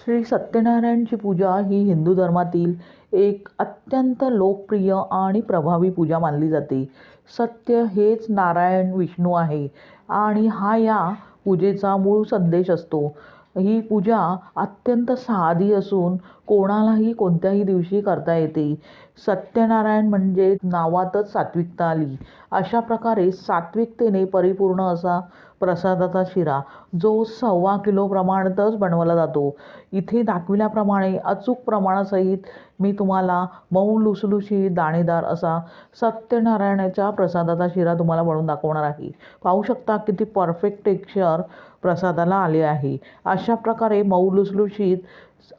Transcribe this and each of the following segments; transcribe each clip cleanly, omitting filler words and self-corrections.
श्री सत्यनारायणची पूजा ही हिंदू धर्मातील एक अत्यंत लोकप्रिय आणि प्रभावी पूजा मानली जाते. सत्य हेच नारायण विष्णू आहे आणि हा या पूजेचा मूळ संदेश असतो. ही पूजा अत्यंत साधी असून कोणालाही कोणत्याही दिवशी करता येते. सत्यनारायण म्हणजे नावातच सात्विकता आली. अशा प्रकारे सात्विकतेने परिपूर्ण असा प्रसादाचा शिरा जो 1.25 किलो प्रमाणातच बनवला जातो. इथे दाखविल्याप्रमाणे अचूक प्रमाणासहित मी तुम्हाला मऊ लुसलुशीत दाणेदार असा सत्यनारायणाच्या प्रसादाचा शिरा तुम्हाला बनवून दाखवणार आहे. पाहू शकता किती परफेक्ट टेक्स्चर प्रसादाला आले आहे. अशा प्रकारे मऊ लुसलुशीत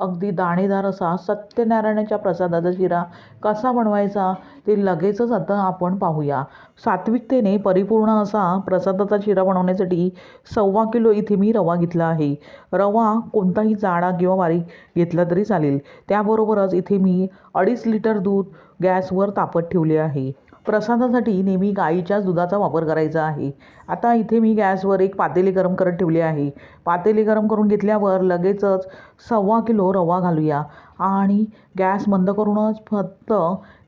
अगदी दाणेदार असा सत्यनारायणाच्या प्रसादाचा शिरा कसा बनवायचा ते लगेचच आता आपण पाहूया. सात्विकतेने परिपूर्ण असा प्रसादाचा शिरा बनवण्यासाठी 1.25 किलो इथे मी रवा घेतला आहे. रवा कोणताही जाडा किंवा बारीक घेतला तरी चालेल. त्याबरोबरच इथे मी 2.5 लिटर दूध गॅसवर तापत ठेवले आहे. प्रसादासाठी नेहमी गाईच्याच दुधाचा वापर करायचा आहे. आता इथे मी गॅसवर एक पातेले गरम करत ठेवले आहे. पातेले गरम करून घेतल्यावर लगेचच 1.25 किलो रवा घालूया आणि गॅस बंद करूनच फक्त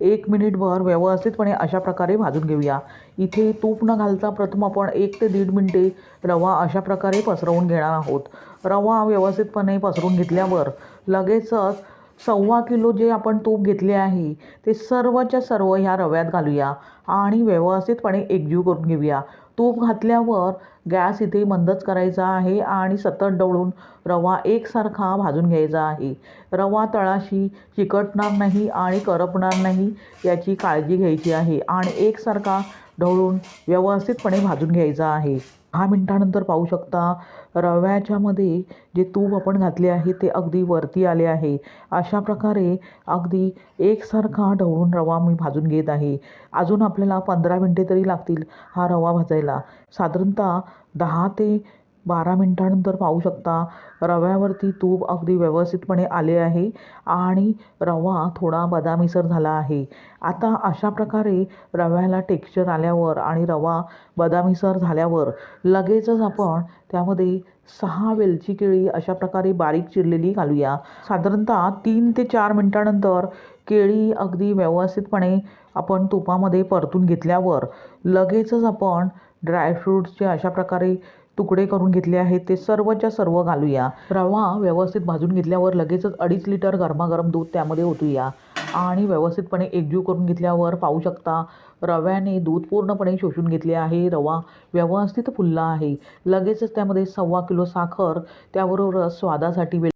1 मिनिटभर व्यवस्थितपणे अशा प्रकारे भाजून घेऊया. इथे तूप न घालता प्रथम आपण 1 ते 1.5 मिनिटे रवा अशा प्रकारे पसरवून घेणार आहोत. रवा व्यवस्थितपणे पसरवून घेतल्यावर लगेचच 1.25 किलो जे आपण तूप घेतले आहे ते सर्वच्या सर्व ह्या रव्यात घालूया आणि व्यवस्थितपणे एकजीव करून घेऊया. तूप घातल्यावर गॅस इथे मंदच करायचा आहे आणि सतत ढवळून रवा एकसारखा भाजून घ्यायचा आहे. रवा तळाशी चिकटणार नाही आणि करपणार नाही याची काळजी घ्यायची आहे आणि एकसारखा ढवळून व्यवस्थितपणे भाजून घ्यायचा आहे. 10 मिनिटानंतर पाहू शकता रव्याच्यामध्ये जे तूप आपण घातले आहे ते अगदी वरती आले आहे. अशा प्रकारे अगदी एकसारखा ढवळून रवा मी भाजून घेत आहे. अजून आपल्याला 15 मिनिटे तरी लागतील हा रवा भाजायला. साधारणतः 10 ते 12 मिनिटानंतर पाहू शकता रव्यावरती तूप अगदी व्यवस्थितपणे आले आहे आणि रवा थोडा बदामीसर झाला आहे. आता अशा प्रकारे रव्याला टेक्स्चर आल्यावर आणि रवा बदामीसर झाल्यावर लगेचच आपण त्यामध्ये 6 वेलची केळी अशा प्रकारे बारीक चिरलेली घालूया. साधारणतः 3 ते 4 मिनिटानंतर केळी अगदी व्यवस्थितपणे आपण तुपामध्ये परतून घेतल्यावर लगेचच आपण ड्रायफ्रूट्सचे अशा प्रकारे तुकडे करून घेतले आहेत ते सर्वच्या सर्व घालूया. रवा व्यवस्थित भाजून घेतल्यावर लगेचच 2.5 लिटर गरमागरम दूध त्यामध्ये ओतूया आणि व्यवस्थितपणे एकजीव करून घेतल्यावर पाहू शकता रव्याने दूध पूर्णपणे शोषून घेतले आहे. रवा व्यवस्थित फुलला आहे. लगेचच त्यामध्ये 1.25 किलो साखर त्याबरोबर स्वादासाठी